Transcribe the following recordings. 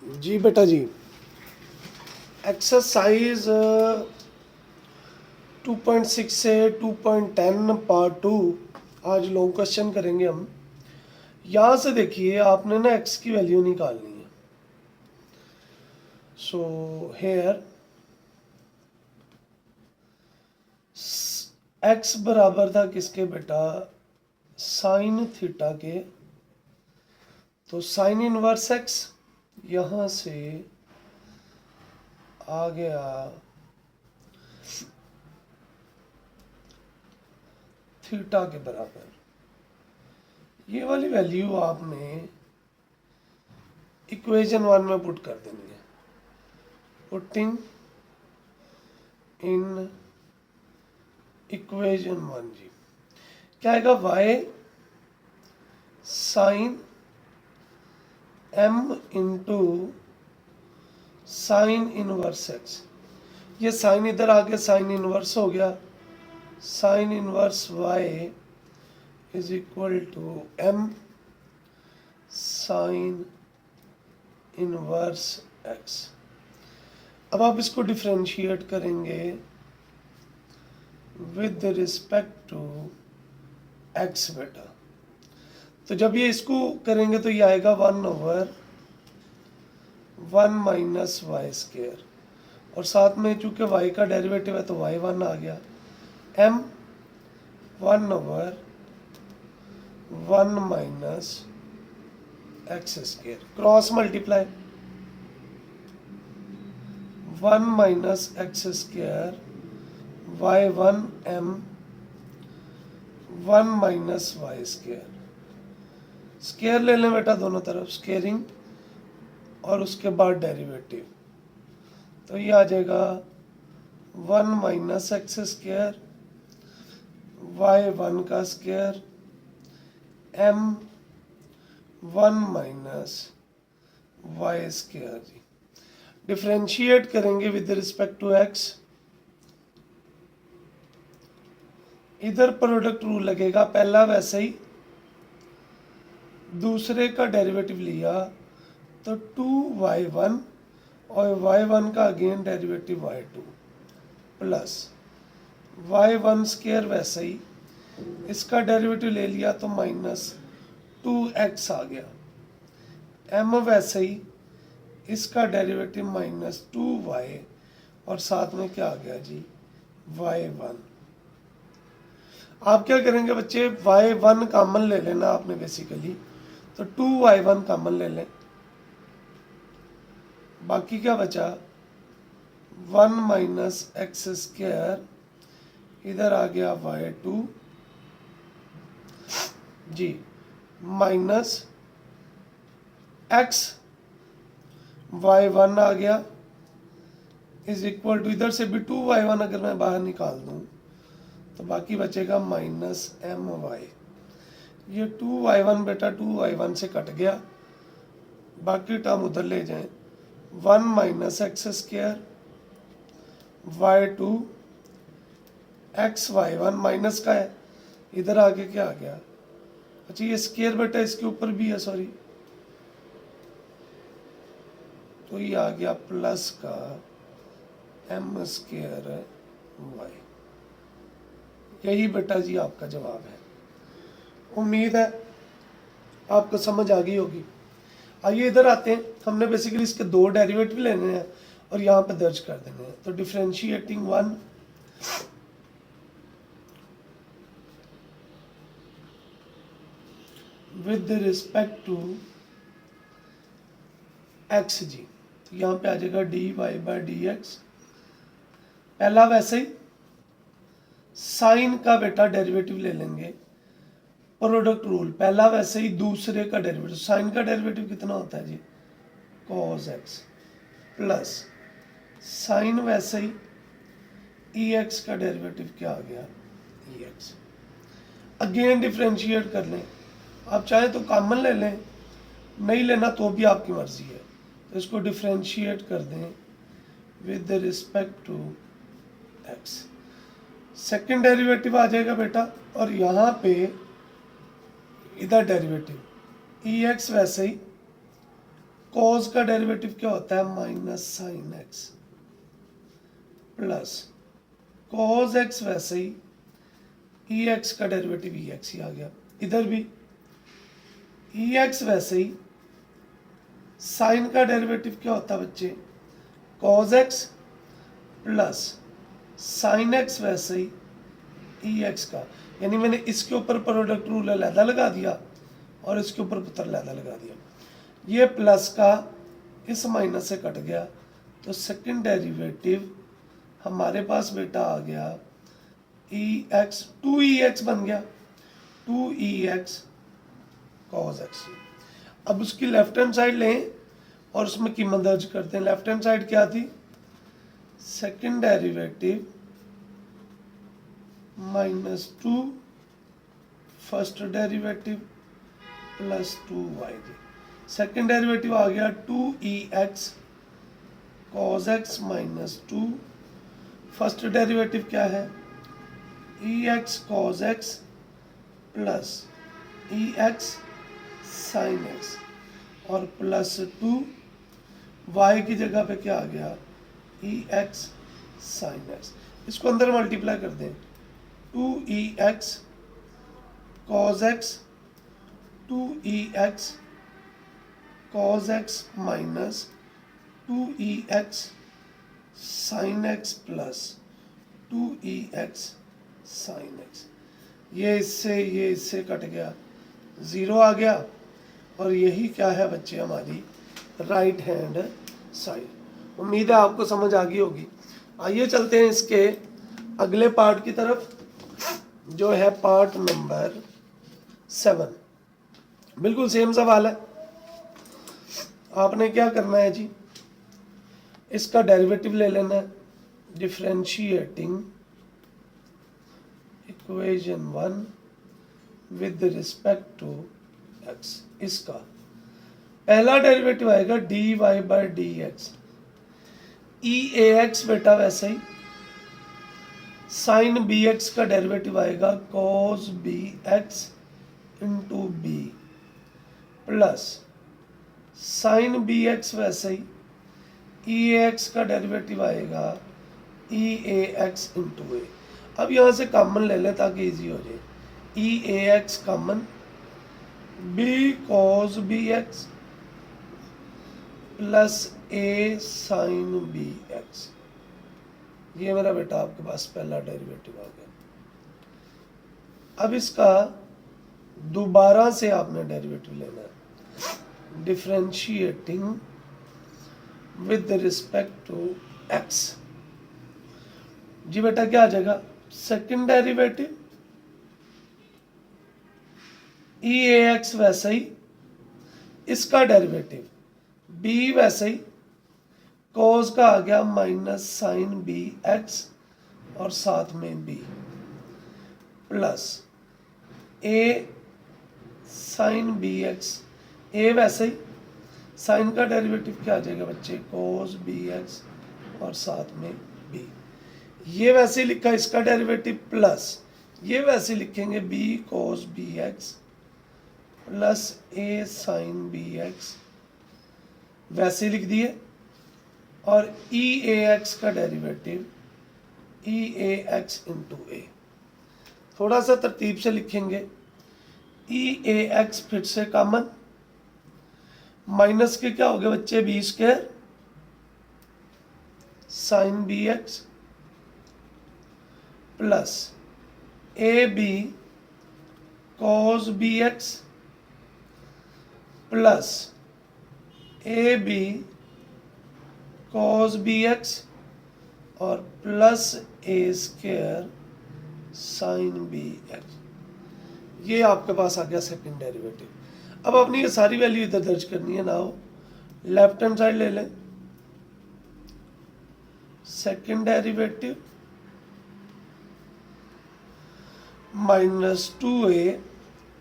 जी बेटा जी, एक्सरसाइज 2.6 से 2.10 पार्ट 2 आज लॉन्ग क्वेश्चन करेंगे हम। यहाँ से देखिए आपने ना x की वैल्यू निकालनी है। सो हेयर x बराबर था किसके बेटा, साइन थीटा के। तो साइन इनवर्स x यहाँ से आ गया थीटा के बराबर। ये वाली वैल्यू आपने इक्वेशन 1 में पुट कर देनी है। पुटिंग इन इक्वेशन 1 जी, क्या आएगा, y sine m into sine inverse x। ये साइन इधर आके साइन इनवर्स हो गया। Sine inverse y is equal to m sine inverse x। अब आप इसको डिफरेंशिएट करेंगे विद रिस्पेक्ट टू x बेटा। तो जब ये इसको करेंगे तो ये आएगा 1/1 माइनस वाई स्केयर, और साथ में चूंकि y का डेरिवेटिव है तो y1 आ गया। m 1/1 minus x square, cross multiply 1 minus x square y1 m 1 minus y square. Square ले लें बेटा दोनों तरफ, स्केयरिंग और उसके बाद डेरिवेटिव। तो ये आ जाएगा 1 माइनस एक्स स्केयर y1 का square m 1 minus y square जी। डिफरेंशिएट करेंगे विद रिस्पेक्ट टू x। इधर प्रोडक्ट रूल लगेगा, पहला वैसे ही दूसरे का डेरिवेटिव लिया तो 2y1 और y1 का again derivative y2 plus y1 square वैसे ही इसका डेरिवेटिव ले लिया तो माइनस 2x आ गया। m वैसे ही इसका डेरिवेटिव माइनस 2y और साथ में क्या आ गया जी, y1। आप क्या करेंगे बच्चे, y1 कॉमन ले लेना आपने बेसिकली, तो 2y1 कॉमन ले लें। बाकी क्या बचा, 1 माइनस एक्स स्क्वायर, इधर आ गया y2 जी, माइनस x y1 आ गया, इज इक्वल टू इधर से भी 2y1 अगर मैं बाहर निकाल दूं तो बाकी बचेगा माइनस my। ये 2y1 बेटा 2y1 से कट गया, बाकी टर्म उधर ले जाएं। 1 minus x square y2 x y1 minus का है, इधर आगे क्या आ गया, अच्छा ये स्क्वायर बेटा इसके ऊपर भी है, सॉरी, तो ये आ गया प्लस का m स्क्वायर y। यही बेटा जी आपका जवाब है। उम्मीद है आपको समझ आ गई होगी। आइए इधर आते हैं, हमने बेसिकली इसके दो डेरिवेटिव लेने हैं और यहाँ पे दर्ज कर देने हैं। तो differentiating 1 with respect to x जी, तो यहाँ पे आ जाएगा dy/dx। पहला वैसे ही साइन का बेटा डेरिवेटिव ले लेंगे, प्रोडक्ट रूल, पहला वैसे ही दूसरे का डेरिवेटिव, साइन का डेरिवेटिव कितना होता है जी, cos x प्लस साइन वैसे ही ex का डेरिवेटिव क्या आ गया, ex। अगेन डिफरेंशिएट कर लें, आप चाहे तो कॉमन ले लें, नहीं लेना तो भी आपकी मर्जी है। तो इसको डिफरेंशिएट कर दें with respect to x। Second derivative आ जाएगा बेटा, और यहाँ पे इधर डेरिवेटिव ex वैसे ही कॉज का डेरिवेटिव क्या होता है, minus sine x plus cos x, वैसे ही ई एक्स का डेरिवेटिव ई एक्स ही आ गया, इधर भी ई एक्स वैसे ही साइन का डेरिवेटिव क्या होता है बच्चे, cos x plus sine x, वैसे ही ई एक्स का, यानी मैंने इसके ऊपर प्रोडक्ट रूल अलहदा लगा दिया और इसके ऊपर पुत्र अलहदा लगा दिया। ये प्लस का इस माइनस से कट गया, तो सेकंड डेरिवेटिव हमारे पास बेटा आ गया ई एक्स, 2EX बन गया, 2EX कॉज एक्स। अब उसकी लेफ्ट हैंड साइड लें और उसमें कीमत दर्ज करते हैं। लेफ्ट हैंड साइड क्या थी, second derivative -2 first derivative plus 2y। Second derivative आ गया 2EX cos x -2, first derivative क्या है, EX cos x plus EX sine x और प्लस 2y की जगह पे क्या आ गया, EX साइन एक्स। इसको अंदर मल्टीप्लाई कर दें, 2EX cos x 2EX cos x minus 2EX sine x plus 2EX sine x. ये इससे कट गया, 0 आ गया, और यही क्या है बच्चे हमारी राइट हैंड साइड। उम्मीद है आपको समझ आ गई होगी। आइए चलते हैं इसके अगले पार्ट की तरफ, जो है पार्ट नंबर 7। बिल्कुल सेम सवाल है। आपने क्या करना है जी, इसका डेरिवेटिव ले लेना है, differentiating equation 1 with respect to x. इसका पहला डेरिवेटिव आएगा dy/dx, EAX बेटा वैसे ही साइन BX का डेरिवेटिव आएगा cos BX into B plus sine BX, वैसे ही EAX का डेरिवेटिव आएगा EAX इंटू ए। अब यहाँ से कॉमन ले ले ताकि इजी हो जाए, EAX common, B cos BX plus A sine BX। ये मेरा बेटा आपके पास पहला डेरिवेटिव आ गया। अब इसका दोबारा से आपने डेरिवेटिव लेना है, differentiating with respect to x. जी बेटा क्या आ जाएगा, सेकंड डेरिवेटिव EAX वैसे ही, इसका डेरिवेटिव B वैसे ही, cos का आ गया माइनस साइन BX और साथ में B plus A sine BX, A वैसे ही, साइन का डेरिवेटिव क्या आ जाएगा बच्चे, cos BX और साथ में B। ये वैसे ही लिखा इसका डेरिवेटिव प्लस ये वैसे लिखेंगे B cos BX plus A sine BX, वैसे लिख दिए, और EAX का डेरिवेटिव EAX इंटू ए। थोड़ा सा तरतीब से लिखेंगे, EAX फिर से कॉमन, माइनस के क्या हो गए बच्चे, B² sine BX plus AB cos BX plus AB cos BX और प्लस A² साइन BX। ये आपके पास आ गया सेकंड डेरिवेटिव। अब अपनी ये सारी वैल्यू इधर दर्ज करनी है ना, हो लेफ्ट हैंड साइड ले लें, second derivative -2A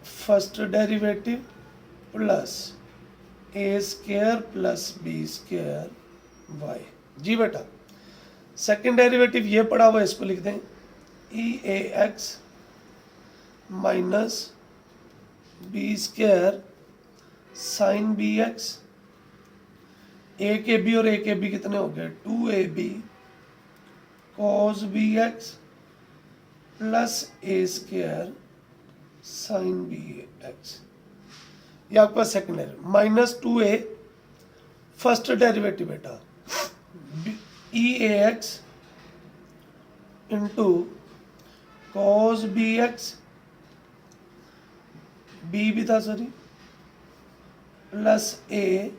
first derivative plus A² plus B² y। जी बेटा सेकंड डेरिवेटिव ये पड़ा हुआ, इसको लिख दें EAX minus B² sine BX A के बी और ए के बी कितने हो गए, 2ab cos bx plus a square sine b x. ये आपका सेकंड है। -2a फर्स्ट डेरिवेटिव बेटा, e a x into cos b x, b भी था sorry, plus a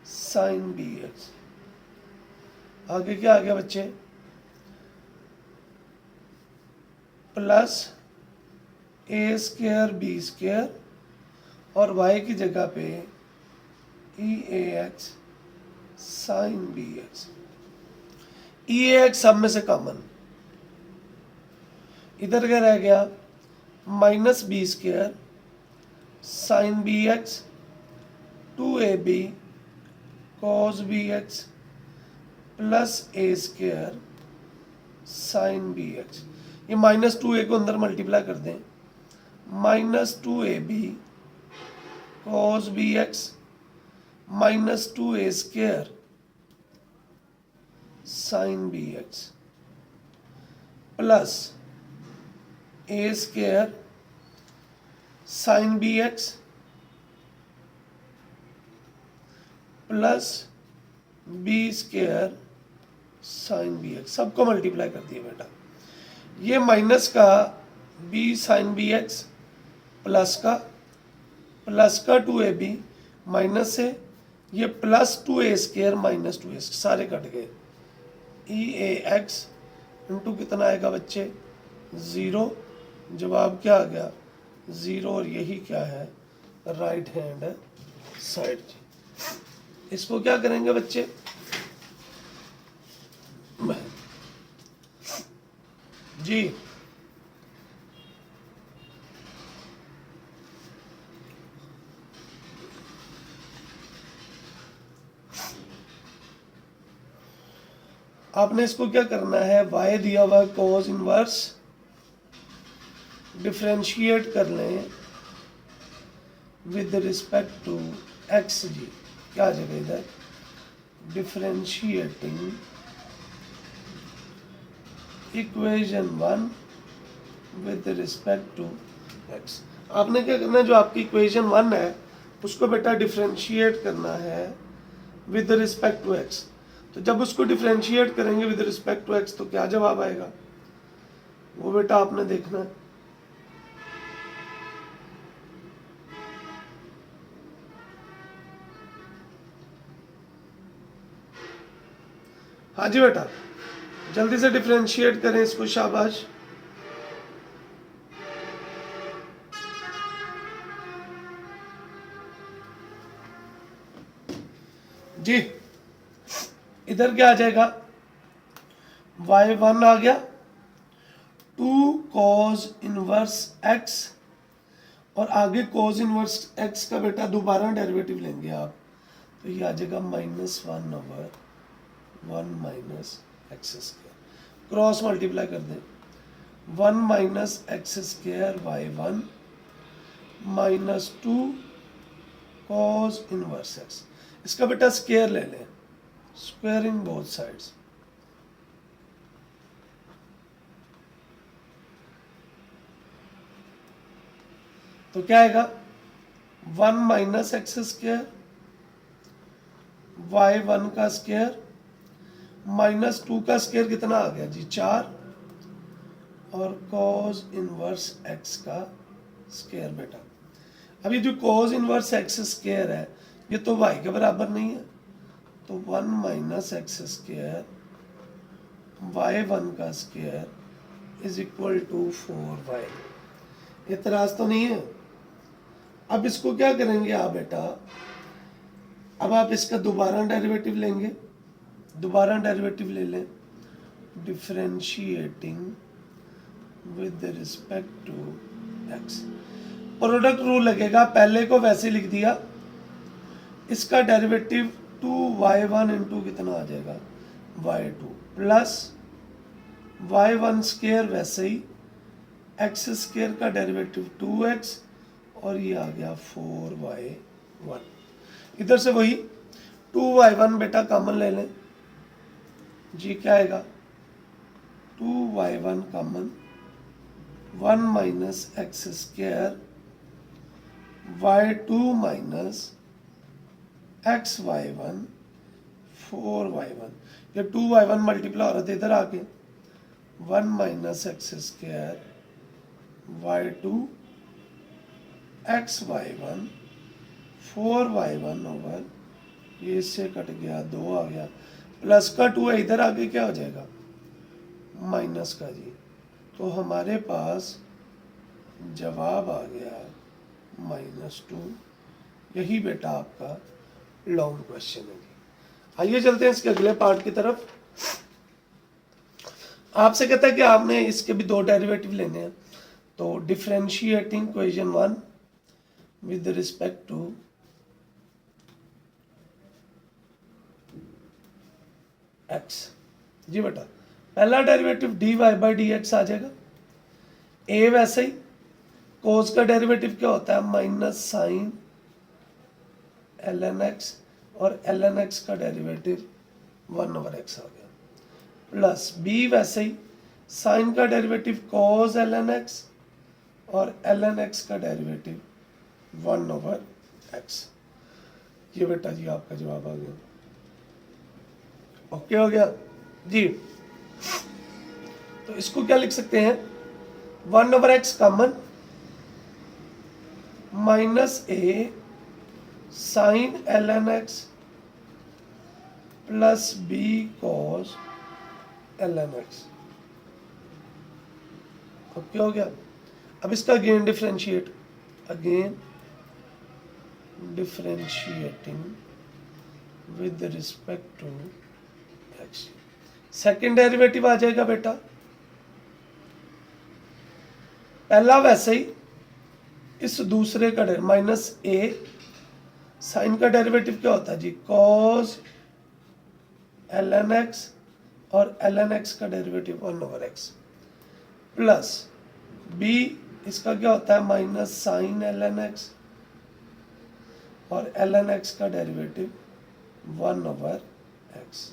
sine b x. आगे क्या आ गया बच्चे, plus a square b square और y की जगह पे e a x sine b x. E a x सब में से कॉमन, इधर क्या रह गया, minus b square sine b x 2ab cos b x plus a square sine b x. ये -2a को अंदर मल्टीप्लाई कर दें, -2ab cos b x -2a square sine b x plus a square sine b x plus b square sine b x. सबको multiply कर दिया बेटा। ये माइनस का b sine b x plus का 2ab माइनस से ये प्लस 2a स्क्वायर -2a सारे कट गए। ई ए एक्स इंटू कितना आएगा बच्चे, 0। जवाब क्या आ गया, 0। और यही क्या है, राइट हैंड साइड। इसको क्या करेंगे बच्चे, जी आपने इसको क्या करना है, y दिया हुआ cos इनवर्स, डिफ्रेंशिएट कर लें विद रिस्पेक्ट टू x। जी क्या आ जाएगा इधर, differentiating equation 1 with respect to x। आपने क्या करना है, जो आपकी इक्वेशन 1 है उसको बेटा डिफ्रेंशिएट करना है विद रिस्पेक्ट टू x। तो जब उसको डिफ्रेंशिएट करेंगे विद रिस्पेक्ट टू x तो क्या जवाब आएगा, वो बेटा आपने देखना है। हाँ जी बेटा, जल्दी से डिफ्रेंशिएट करें इसको, शाबाश। जी इधर क्या आ जाएगा, y1 आ गया 2 cos इनवर्स x और आगे cos इनवर्स x का बेटा दोबारा डेरिवेटिव लेंगे आप, तो ये आ जाएगा -1/1 minus x square. Cross multiply कर दें, 1 minus x square y1 -2 cos inverse x। इसका बेटा स्क्वायर ले लें, स्क्वायरिंग बोथ साइड्स। तो क्या आएगा, 1 माइनस एक्स स्क्वायर y1 का स्क्वायर -2 का स्क्वायर कितना आ गया जी, 4 और cos इनवर्स x का स्क्वायर बेटा। अब ये जो cos इनवर्स x स्क्वायर है ये तो y के बराबर नहीं है, तो 1 माइनस एक्स स्क्वायर y1 का square is equal to 4y। इतराज तो नहीं है। अब इसको क्या करेंगे आप बेटा, अब आप इसका दोबारा डेरिवेटिव लेंगे, दोबारा डेरिवेटिव ले लें, differentiating with respect to x। Product rule लगेगा, पहले को वैसे लिख दिया, इसका डेरिवेटिव 2y1 इंटू कितना आ जाएगा, y2 प्लस y1 स्क्वायर वैसे ही x स्क्वायर का डेरिवेटिव 2x और ये आ गया 4y1। इधर से वही 2y1 बेटा कॉमन ले लें जी, क्या आएगा 2y1 common 1 minus x square y2 minus x y1 4y1, ये 2y1 मल्टीप्लाई हो रहा था इधर आके 1 minus x square y2 x y1 4y1 over ये इससे कट गया 2 आ गया, प्लस का 2 है इधर आगे क्या हो जाएगा माइनस का जी। तो हमारे पास जवाब आ गया -2। यही बेटा आपका लॉन्ग क्वेश्चन है जी। आइए चलते हैं इसके अगले पार्ट की तरफ। आपसे कहता है कि आपने इसके भी 2 डेरिवेटिव लेने हैं, तो differentiating equation 1 with respect to x जी बेटा। पहला derivative dy by d x आ जाएगा। ए वैसे ही कोस का डेरिवेटिव क्या होता है माइनस साइन ln x, और ln x का डेरिवेटिव 1 ओवर x आ गया, प्लस बी वैसे ही साइन का डेरिवेटिव cos ln x और ln x का डेरिवेटिव 1 ओवर x। ये बेटा जी आपका जवाब आ गया। ओके हो गया जी। तो इसको क्या लिख सकते हैं 1 over x common minus a sine ln x plus b cos ln x। Okay हो गया। अब इसका again differentiate, again differentiating with respect to x। Second derivative आ जाएगा बेटा, पहला वैसे ही इस दूसरे का माइनस ए साइन का डेरिवेटिव क्या होता है जी cos ln x और ln x का derivative 1 over x, plus b इसका क्या होता है माइनस साइन ln x और ln x का डेरिवेटिव 1 ओवर x,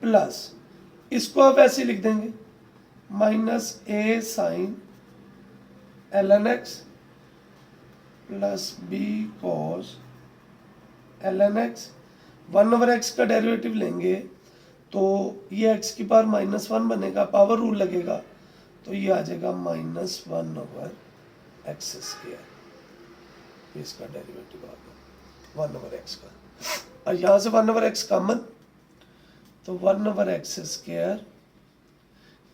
प्लस इसको आप ऐसे लिख देंगे minus a sine ln x plus b cos ln x। 1 over x का डेरिवेटिव लेंगे तो ये x की पावर -1 बनेगा, पावर रूल लगेगा, तो ये आ जाएगा -1 ओवर एक्स स्क्वायर। इसका डेरिवेटिव आ गया 1 ओवर x का, और यहाँ से 1 ओवर x कॉमन, तो 1 ओवर एक्स स्क्वायर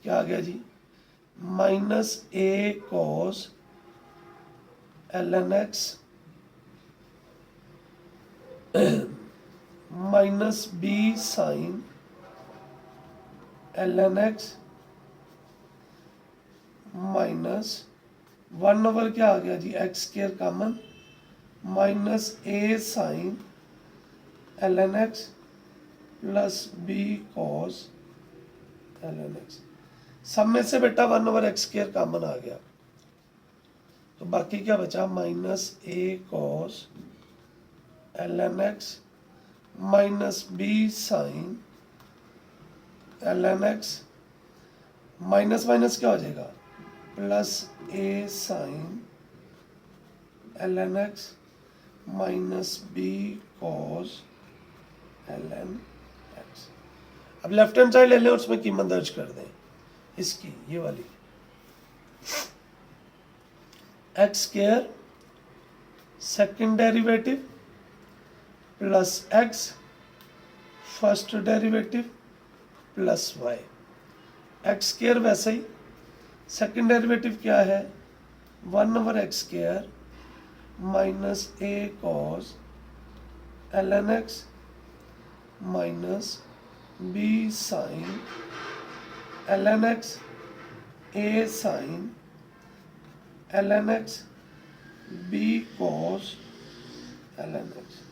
क्या आ गया जी minus a cos ln x minus b sine ln x minus 1 over क्या आ गया जी x square common minus a sine ln x plus b cos ln x। सब में से बेटा 1 ओवर एक्स स्क्वायर कॉमन आ गया, तो बाकी क्या बचा minus a cos ln x minus b sine ln x, minus minus क्या हो जाएगा plus a sine ln x minus B cos ln x। अब लेफ्ट हैंड साइड ले लें और उसमें कीमत दर्ज कर दें इसकी, ये वाली x square second derivative plus x first derivative plus y. X square वैसे ही सेकेंड डेरिवेटिव क्या है 1 over x square minus a cos ln x minus b sine ln x a sine ln x b cos ln x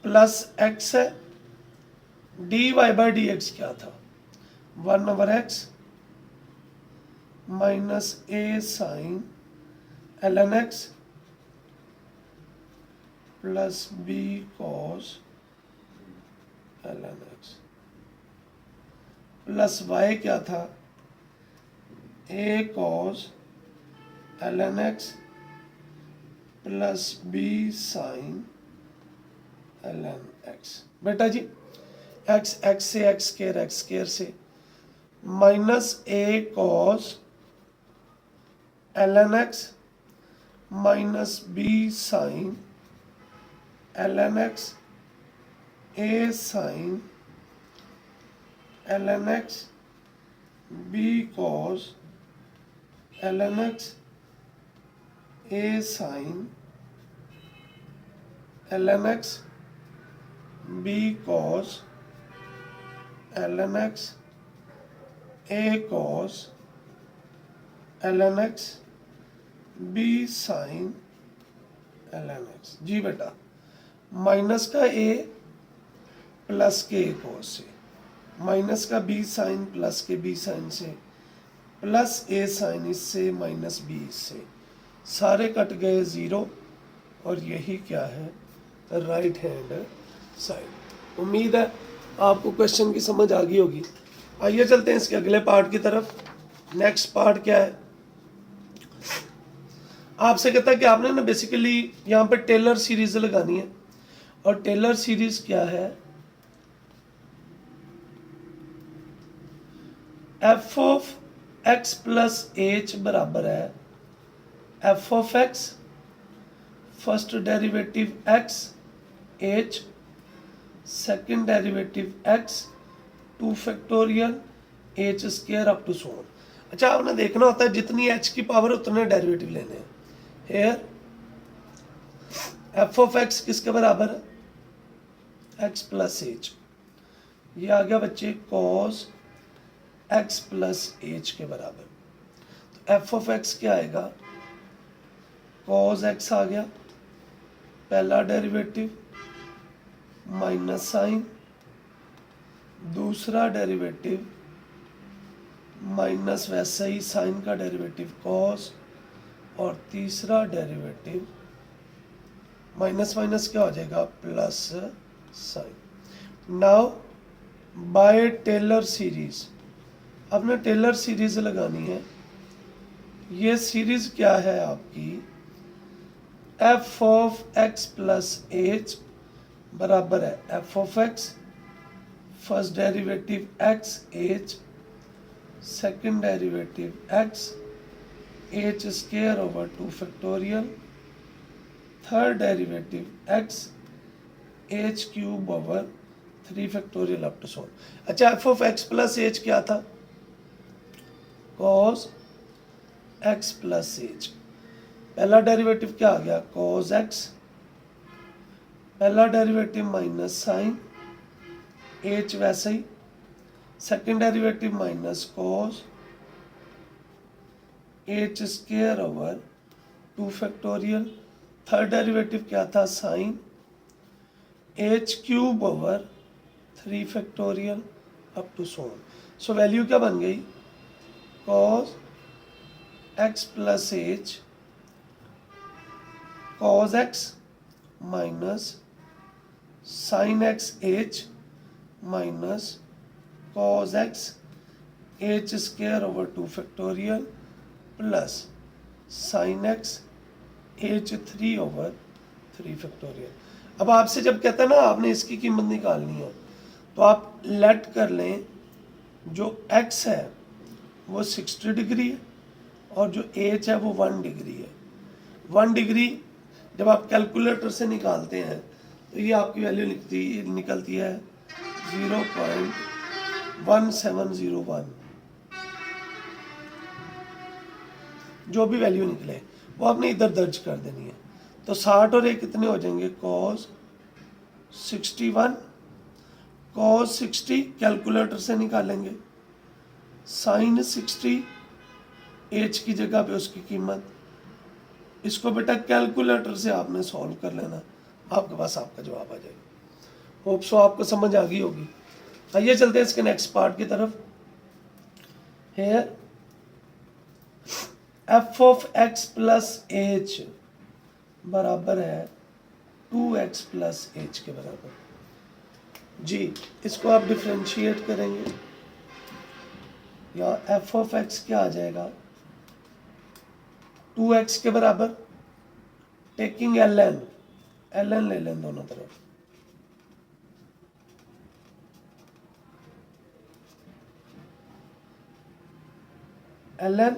plus x है d y by d x क्या था 1 over x minus a sine ln x plus b cos ln x plus y क्या था, a cos ln x plus b sine ln x। बेटा जी x से x square से minus a cos ln x minus b sine ln x a sine ln x b cos ln x a sine ln x b cos ln x a cos ln x b sine ln x। जी बेटा minus का a plus के a cos से, minus का b sine plus के b sine से, plus a sign इससे minus B इससे, सारे कट गए ज़ीरो और यही क्या है, राइट हैंड साइड। उम्मीद है आपको क्वेश्चन की समझ आ गई होगी। आइए चलते हैं इसके अगले पार्ट की तरफ। नेक्स्ट पार्ट क्या है, आपसे कहता है कि आपने ना बेसिकली यहाँ पे टेलर सीरीज लगानी है, और टेलर सीरीज क्या है, f of x plus h बराबर है f of x first derivative x h, second derivative x 2 factorial h square up to so on. अच्छा आपने देखना होता है जितनी एच की पावर उतने डेरिवेटिव लेने हैं। हेयर एफ ऑफ एक्स किसके बराबर है, एक्स प्लस एच, ये आ गया बच्चे कॉस एक्स प्लस एच के बराबर। तो एफ ऑफ एक्स क्या आएगा, कॉस एक्स आ गया पहला डेरिवेटिव माइनस साइन, दूसरा डेरिवेटिव माइनस वैसे ही साइन का डेरिवेटिव कॉस, और तीसरा डेरिवेटिव माइनस माइनस क्या हो जाएगा plus sine. Now by Taylor series, आपने टेलर सीरीज लगानी है। ये सीरीज क्या है आपकी, f of x plus h बराबर है f of x first derivative x h, second derivative x h square over 2 factorial, third derivative x h cube over 3 factorial up to so on. अच्छा f of x plus h क्या था, cos x plus h, पहला derivative क्या आ गया cos x, पहला derivative minus sine h वैसे ही, second derivative minus cos h square over 2 factorial, third derivative क्या था sine h cube over 3 factorial up to so on. So value क्या बन गई, cos x plus h cos x minus sine x h minus cos x h square over 2 factorial plus sign x H 3 over 3 factorial. अब आपसे जब कहता है ना आपने इसकी कीमत निकालनी है, तो आप लेट कर लें जो x है वो 60 डिग्री है और जो h है वो 1 डिग्री है। 1 डिग्री जब आप कैलकुलेटर से निकालते हैं तो ये आपकी वैल्यू निकलती है 0.1701। जो भी वैल्यू निकले वो आपने इधर दर्ज कर देनी है। तो 60 और 1 कितने हो जाएंगे, कॉस 61, कॉस 60 कैलकुलेटर से निकालेंगे, साइन 60 एच की जगह पे उसकी कीमत, इसको बेटा कैलकुलेटर से आपने सॉल्व कर लेना, आपके पास आपका जवाब आ जाएगा। होप सो आपको समझ आ गई होगी। आइए चलते हैं इसके नेक्स्ट पार्ट की तरफ। Here f of x plus h बराबर है 2x प्लस h के बराबर। जी इसको आप डिफ्रेंशिएट करेंगे, या f ऑफ x क्या आ जाएगा, 2x के बराबर, टेकिंग ln ले लें दोनों तरफ, ln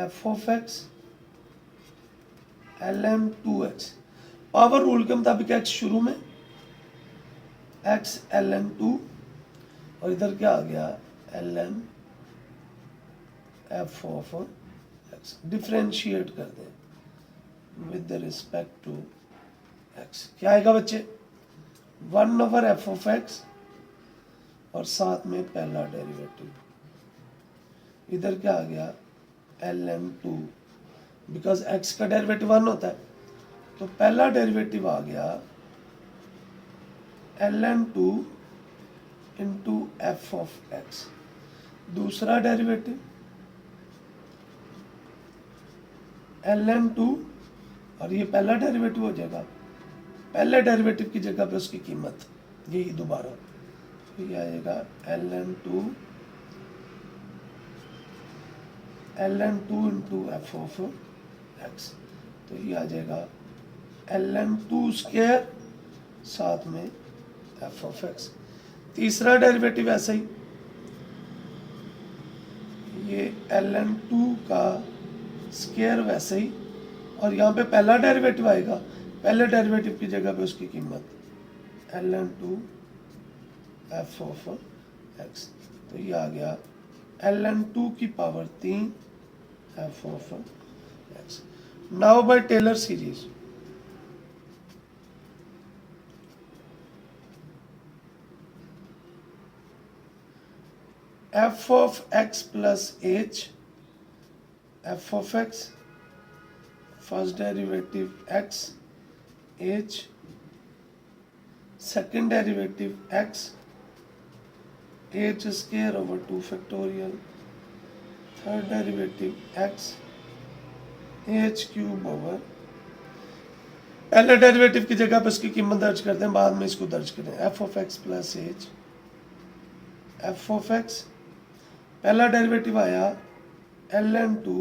f of x ln 2x, power rule के मुताबिक x शुरू में, x ln 2, और इधर क्या आ गया ln f of x, differentiate कर दें विद रिस्पेक्ट टू x, क्या आएगा बच्चे, 1/f ऑफ x और साथ में पहला डेरिवेटिव, इधर क्या आ गया ln 2, बिकॉज x का डेरिवेटिव 1 होता है, तो पहला डेरिवेटिव आ गया ln 2 into f of x, दूसरा डेरिवेटिव ln 2, और ये पहला डेरिवेटिव हो जाएगा, पहले डेरिवेटिव की जगह पे उसकी कीमत यही दोबारा, तो ये आएगा ln 2 into f of x, तो ये आ जाएगा ln 2 स्क्वायर साथ में f ऑफ x, तीसरा डेरिवेटिव ऐसा ही, ये ln 2 का स्क्वायर वैसे ही, और यहाँ पे पहला डेरिवेटिव आएगा, पहले डेरिवेटिव की जगह पे उसकी कीमत ln 2 f ऑफ x, तो ये आ गया ln 2 की power 3 f of x। Now by Taylor series, f of x plus h, f of x, first derivative x, h, second derivative x, h square over 2 factorial, third derivative x, h cube over, पहले derivative की जगह पर इसकी कीमत दर्ज करते हैं, बाद में इसको दर्ज करें, f of x plus h, f of x, पहला डेरिवेटिव आया ln 2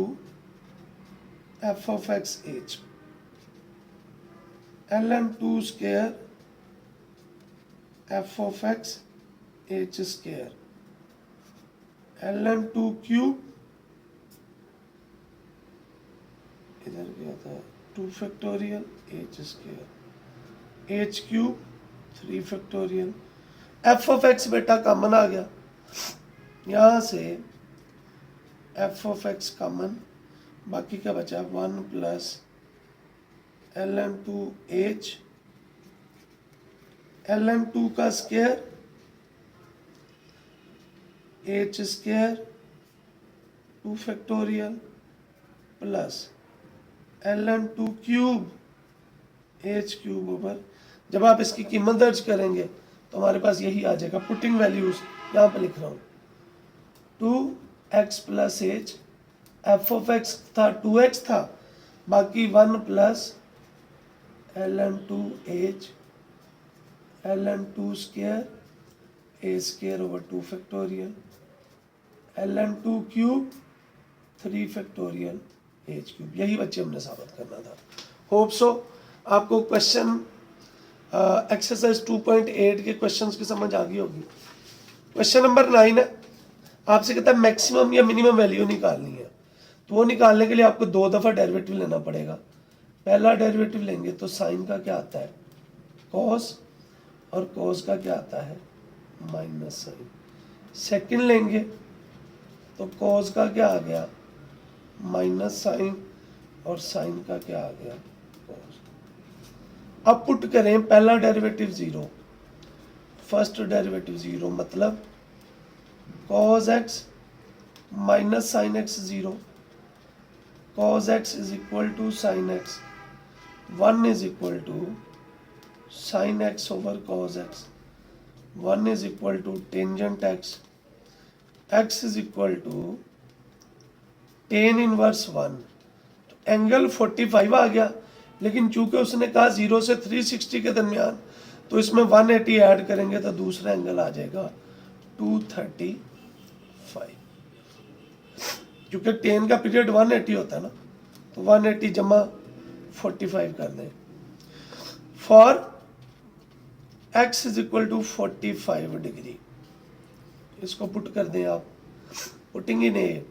f of x h, ln 2 square f of x h square, ln 2 cube, इधर क्या था 2 factorial h square, h cube 3 factorial, f of x बेटा common आ गया, यहाँ से f of x कॉमन, बाकी क्या बचा 1 प्लस ln 2 h, ln 2 का square h square 2 factorial plus ln 2 cube h cube over, जब आप इसकी कीमत दर्ज करेंगे तो हमारे पास यही आ जाएगा, पुटिंग वैल्यूज यहाँ पे लिख रहा हूँ, 2x plus h, f of x था 2x था, बाकी 1 plus ln 2h, ln 2 square a square over 2 factorial, ln 2 cube 3 factorial h cube, यही बच्चे हमने साबित करना था। होप सो आपको क्वेश्चन एक्सरसाइज 2.8 के क्वेश्चंस की समझ आ गई होगी। क्वेश्चन नंबर 9 है, आपसे कहता है मैक्सिमम या मिनिमम वैल्यू निकालनी है, तो वो निकालने के लिए आपको 2 दफ़ा डेरिवेटिव लेना पड़ेगा। पहला डेरिवेटिव लेंगे तो साइन का क्या आता है कॉस, और कॉस का क्या आता है माइनस साइन। सेकंड लेंगे तो कॉस का क्या आ गया माइनस साइन, और साइन का क्या आ गया कॉस। अब पुट करें, पहला डेरिवेटिव 0, फर्स्ट डेरिवेटिव 0, मतलब cos x minus sine x 0, cos x is equal to sine x, 1 is equal to sine x over cos x, 1 is equal to tangent x, x is equal to tan inverse 1, तो angle 45 आ गया, लेकिन चूंकि उसने कहा 0 से 360 के दरमियान, तो इसमें 180 ऐड करेंगे तो दूसरा एंगल आ जाएगा 235, क्योंकि टेन का पीरियड 180 होता है ना, तो 180 जमा 45 कर दें। For x is equal to 45 degree, इसको पुट कर दें आप, putting in A,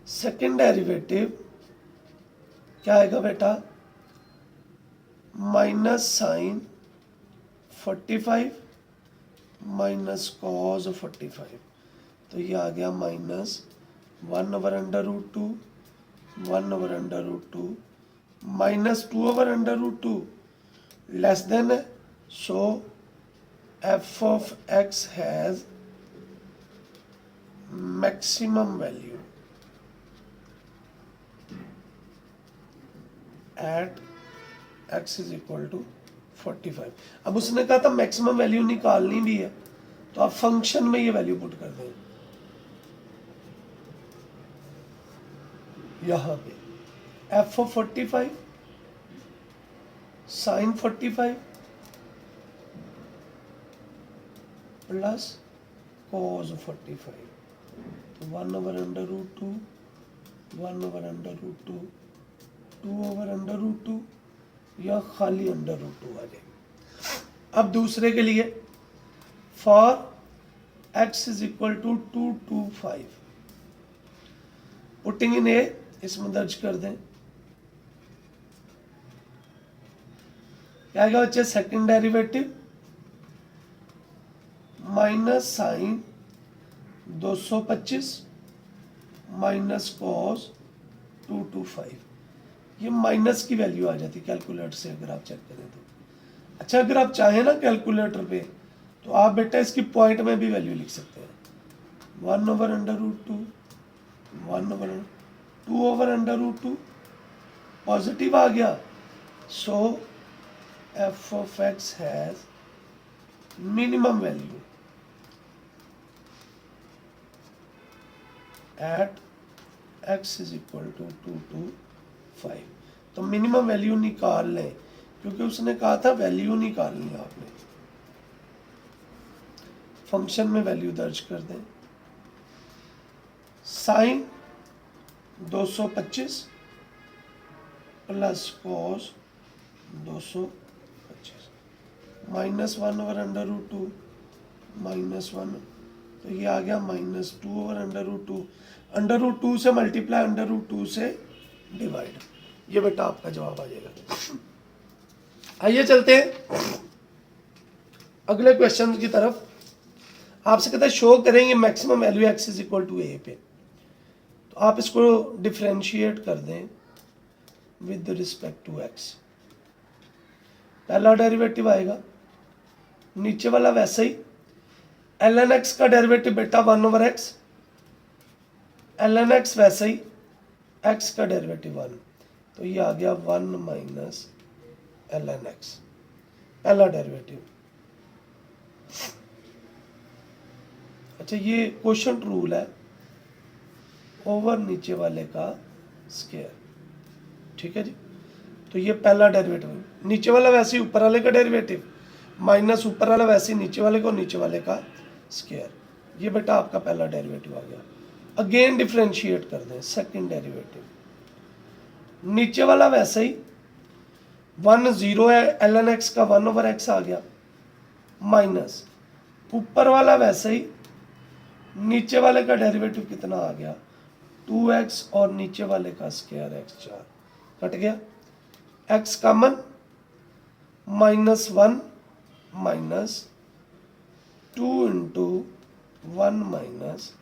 second derivative क्या आएगा बेटा, माइनस साइन 45 माइनस कॉस 45, तो ये आ गया माइनस 1/√2, 1/√2 माइनस 2/√2 लेस देन है, सो f of x has maximum value at x is equal to 45। अब उसने कहा था मैक्सिमम वैल्यू निकालनी भी है, तो आप फंक्शन में ये वैल्यू पुट कर दें, यहां पे f of 45 sine 45 plus cos 45, तो 1/√2, 1/√2, 2/√2 या खाली √2 आ जाएगी। अब दूसरे के लिए for x is equal to 225, putting in a, इसमें दर्ज कर दें, क्या आएगा बच्चे, second derivative minus sine 225 minus cos 225, ये माइनस की वैल्यू आ जाती कैलकुलेटर से अगर आप चेक करें तो। अच्छा, अगर आप चाहें ना कैलकुलेटर पे, तो आप बेटा इसकी पॉइंट में भी वैल्यू लिख सकते हैं, 1/√2, 2/√2 पॉजिटिव आ गया, so f of x has minimum value at x is equal to 225, तो मिनिमम वैल्यू निकाल लें, क्योंकि उसने कहा था वैल्यू निकालनी है आपने। फंक्शन में वैल्यू दर्ज कर दें, sine 225 plus cos 225 minus 1/√2 minus 1, तो ये आ गया माइनस 2/√2, √2 से मल्टीप्लाई √2 से डिवाइड, ये बेटा आपका जवाब आ जाएगा। आइए चलते हैं अगले क्वेश्चन की तरफ। आपसे कहता है शो करेंगे maximum value x is equal to a पे, तो आप इसको डिफरेंशिएट कर दें विद रिस्पेक्ट टू x। पहला डेरिवेटिव आएगा, नीचे वाला वैसे ही, ln x का डेरिवेटिव बेटा 1/x, ln x वैसे ही, x का डेरिवेटिव 1, तो ये आ गया 1 माइनस ln x, पहला डेरिवेटिव। अच्छा, ये क्वोशंट रूल है, ओवर नीचे वाले का स्क्वायर, ठीक है जी। तो ये पहला डेरिवेटिव, नीचे वाला वैसे ही ऊपर वाले का डेरिवेटिव, माइनस ऊपर वाला वैसे ही नीचे वाले को नीचे वाले का स्क्वायर, ये बेटा आपका पहला डेरिवेटिव आ गया। अगेन डिफरेंशिएट कर दें, सेकंड डेरिवेटिव, नीचे वाला वैसे ही 1 0 है, ln x का 1/x आ गया, माइनस ऊपर वाला वैसे ही, नीचे वाले का डेरिवेटिव कितना आ गया 2x, और नीचे वाले का स्क्वायर x 4, कट गया, x common, -1 minus 2 into 1 minus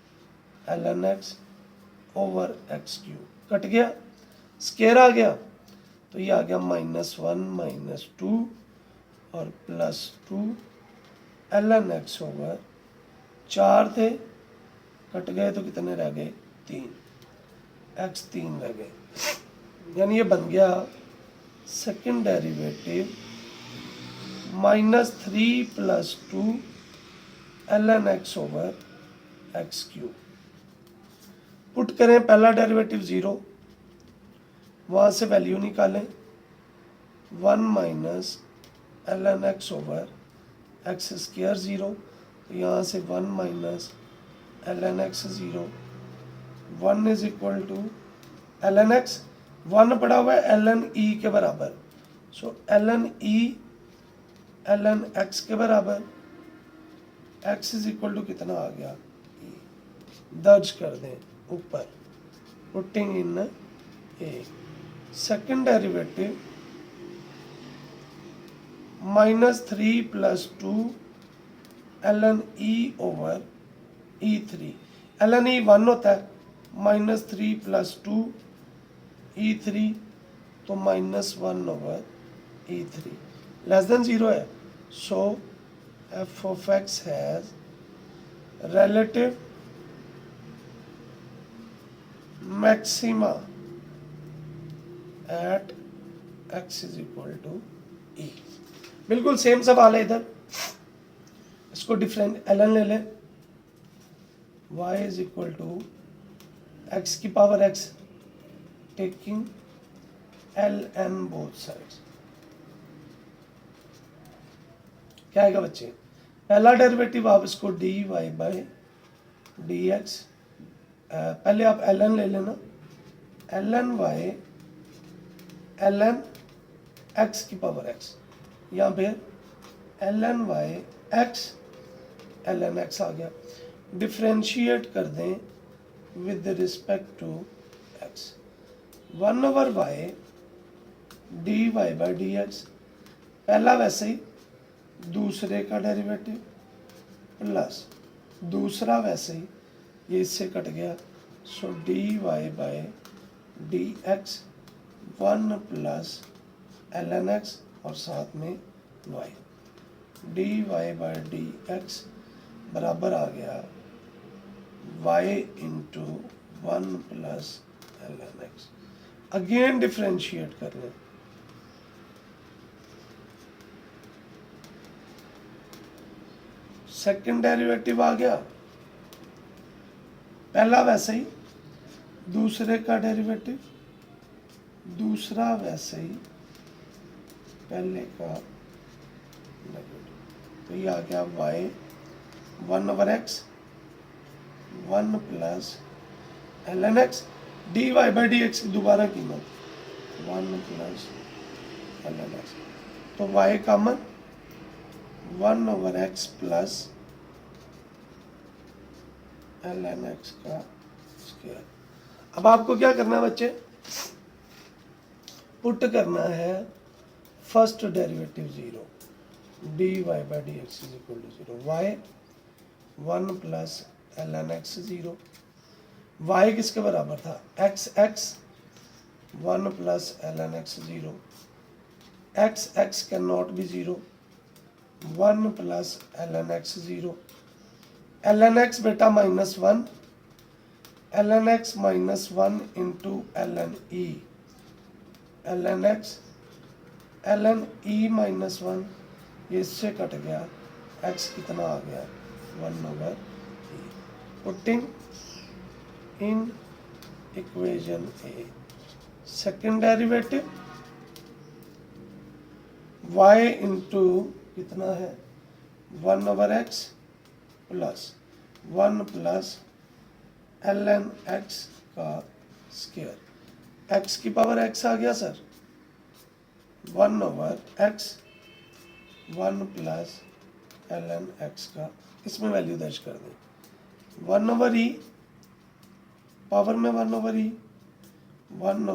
ln x over x3, cut गया, स्क्वायर आ गया, तो ये आ गया -1 -2 और +2 ln x ओवर 4 थे, कट गए तो कितने रह गए 3, x3 रह गए, यानी ये बन गया second derivative -3 + 2 ln x over x3। Put करें, पहला डेरिवेटिव 0, वहाँ से वैल्यू निकालें 1 minus ln x over x square 0, तो यहाँ से 1 minus ln x 0, 1 is equal to ln x, 1 पड़ा हुआ है ln e के बराबर, सो ln e ln x के बराबर, x इज इक्वल टू कितना आ गया e, दर्ज कर दें ऊपर, putting in A, second derivative -3 plus 2 ln e over e3, ln e 1 होता है, -3 प्लस 2 e3, तो -1 ओवर e3 लेस देन 0 है, सो f of x has relative maxima at x is equal to e। बिल्कुल same सवाल है इधर, इसको different ln ले लें, y is equal to x की power x, taking ln both sides, क्या आएगा बच्चे, पहला डेरिवेटिव आप इसको dy बाई dx, पहले आप ln ले लेना, ln y ln x की पावर x, यहाँ पे ln y x ln x आ गया, डिफ्रेंशिएट कर दें with respect to x, 1 over y dy by dx, पहला वैसे ही, दूसरे का डेरिवेटिव प्लस दूसरा वैसे ही, ये इससे कट गया, सो dy by dx 1 plus ln x और साथ में y, dy बाई dx बराबर आ गया y into 1 plus ln x, again differentiate कर लें, सेकेंड डेरिवेटिव आ गया, पहला वैसे ही, दूसरे का डेरिवेटिव, दूसरा वैसे ही, पहले का डेरिवेटिव, तो ये आ गया y 1 over x 1 plus ln x, dy by dx की दोबारा कीमत 1 प्लस ln x, तो y common 1 over x plus ln x का स्क्वायर। अब आपको क्या करना है बच्चे, पुट करना है first derivative 0, dy by dx is equal to 0, y 1 plus ln x 0, y किसके बराबर था, x 1 plus ln x 0, x can not B 0, 1 plus ln x 0, ln x बेटा -1, ln x -1 into ln e, ln x ln e -1, ये इससे cut गया, x कितना आ गया 1 over e, putting in equation A, second derivative y into कितना है 1 over x plus 1 plus ln x का square, x की पावर x आ गया sir, 1 over x 1 plus ln x का, इसमें वैल्यू दर्ज कर दें, 1 ओवर e, पावर में 1 over e, 1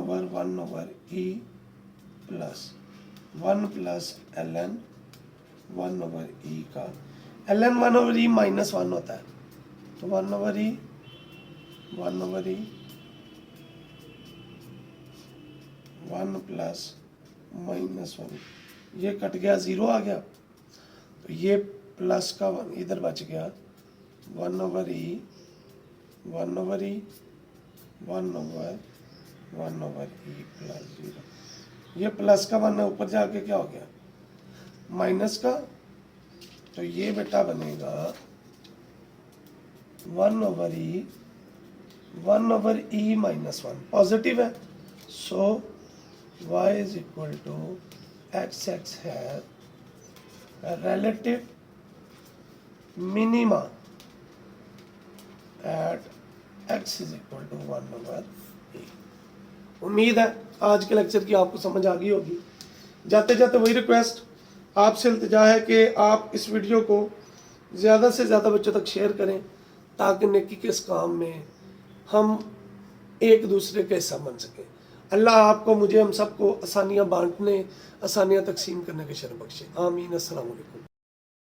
over e plus 1 plus ln 1 over e का, ln 1 ओवर e -1 होता है, तो 1 ओवर e 1 प्लस -1, ये कट गया 0 आ गया, तो ये प्लस का 1 इधर बच गया, 1 over e 1 over e 1 over e plus 0, ये प्लस का 1 है, ऊपर जाके क्या हो गया माइनस का, तो ये बेटा बनेगा 1 ओवर e 1/e-1 पॉजिटिव है, so y is equal to x है relative minima at x is equal to 1/e। उम्मीद है आज के लेक्चर की आपको समझ आ गई होगी। जाते जाते वही रिक्वेस्ट, आपसे इल्तिजा है कि आप इस वीडियो को ज़्यादा से ज़्यादा बच्चों तक शेयर करें ताकि नेकी के इस काम में हम एक दूसरे का हिस्सा बन सकें। अल्लाह आपको, मुझे, हम सबको आसानियाँ बांटने, आसानियाँ तकसीम करने के शर्फ बख्शे। आमीन। अस्सलाम वालेकुम।